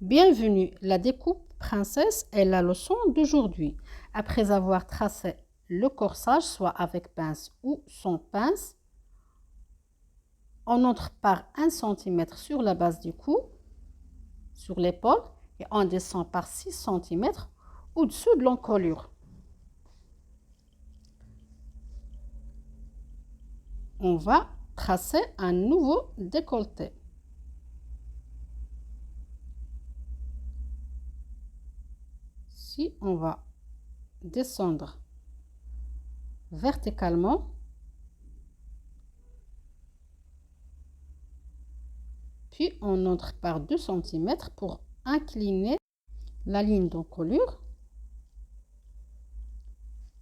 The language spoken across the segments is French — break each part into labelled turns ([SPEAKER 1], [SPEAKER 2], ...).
[SPEAKER 1] Bienvenue, la découpe princesse est la leçon d'aujourd'hui. Après avoir tracé le corsage, soit avec pince ou sans pince, on entre par 1 cm sur la base du cou, sur l'épaule, et on descend par 6 cm au-dessous de l'encolure. On va tracer un nouveau décolleté. Si on va descendre verticalement, puis on entre par 2 cm pour incliner la ligne d'encolure.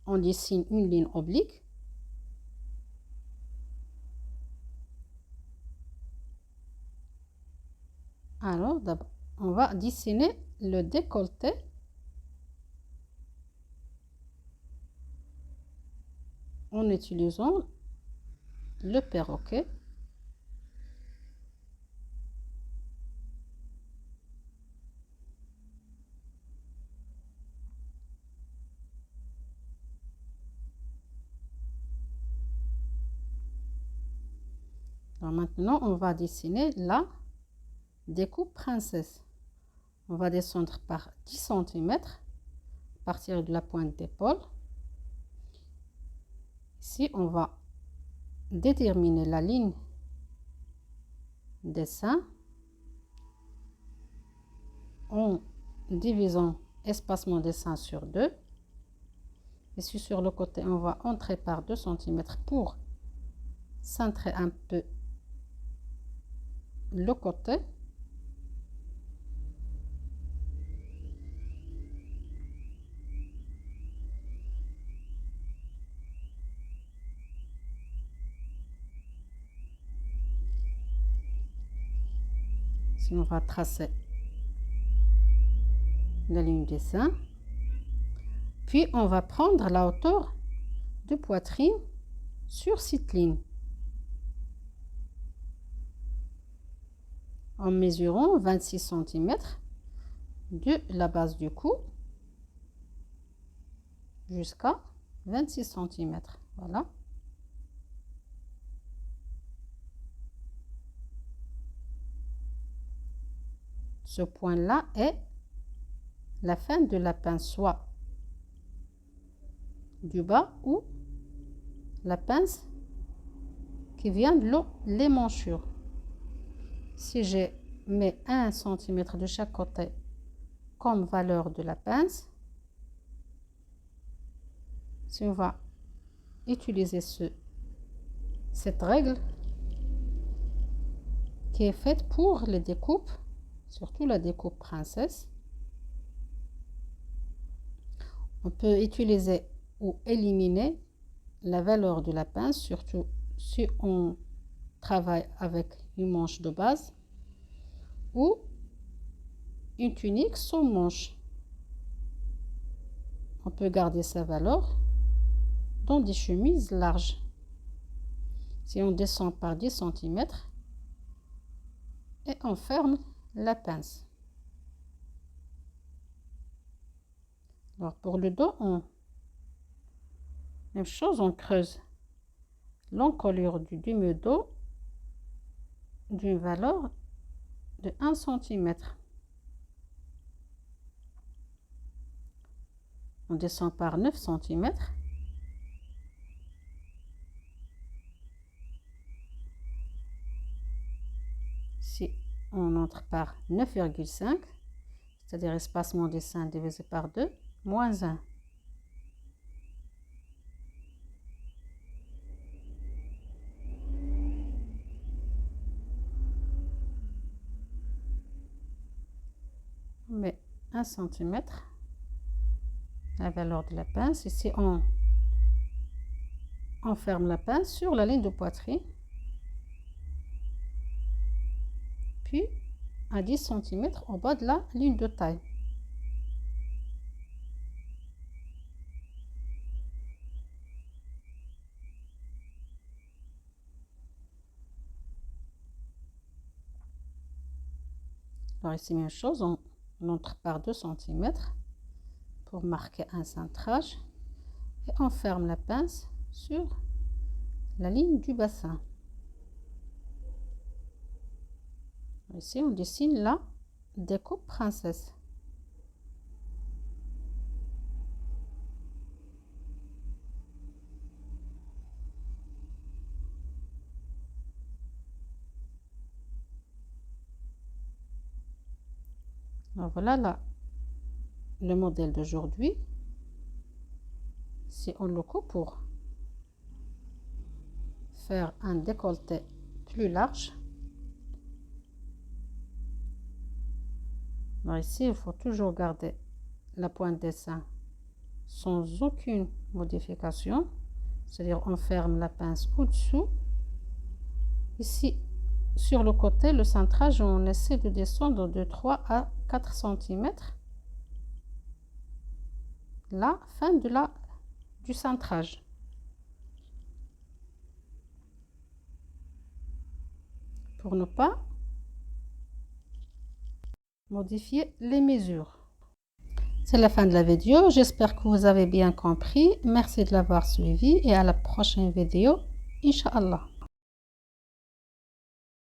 [SPEAKER 1] On dessine une ligne oblique. Alors, d'abord, on va dessiner le décolleté. En utilisant le perroquet. Alors maintenant, on va dessiner la découpe princesse. On va descendre par 10 cm à partir de la pointe d'épaule. Ici, on va déterminer la ligne des seins en divisant espacement des seins sur 2. Ici, sur le côté, on va entrer par 2 cm pour centrer un peu le côté. Si on va tracer la ligne des seins, puis on va prendre la hauteur de poitrine sur cette ligne en mesurant 26 cm de la base du cou jusqu'à 26 cm. Voilà. Ce point-là est la fin de la pince, soit du bas ou la pince qui vient de l'émanchure. Si je mets 1 cm de chaque côté comme valeur de la pince, si on va utiliser cette règle qui est faite pour les découpes, surtout la découpe princesse, on peut utiliser ou éliminer la valeur de la pince, surtout si on travaille avec une manche de base ou une tunique sans manche. On peut garder sa valeur dans des chemises larges. Si on descend par 10 cm et on ferme la pince. Alors pour le dos, même chose, on creuse l'encolure du demi-dos d'une valeur de 1 cm. On descend par 9 cm. Si on entre par 9,5, c'est-à-dire espacement des seins divisé par 2, moins 1. On met 1 cm, la valeur de la pince. Ici, on ferme la pince sur la ligne de poitrine. Puis, à 10 cm au bas de la ligne de taille. Alors Alors ici, même chose, on entre par 2 cm pour marquer un cintrage et on ferme la pince sur la ligne du bassin. Ici, on dessine la découpe princesse. Alors voilà là, le modèle d'aujourd'hui. Si on le coupe pour faire un décolleté plus large. Alors ici, il faut toujours garder la pointe dessin sans aucune modification. C'est-à-dire on ferme la pince au-dessous. Ici, sur le côté, le cintrage, on essaie de descendre de 3 à 4 cm. La fin du cintrage. Pour ne pas modifier les mesures. C'est la fin de la vidéo. J'espère que vous avez bien compris. Merci de l'avoir suivi et à la prochaine vidéo. Inch'Allah.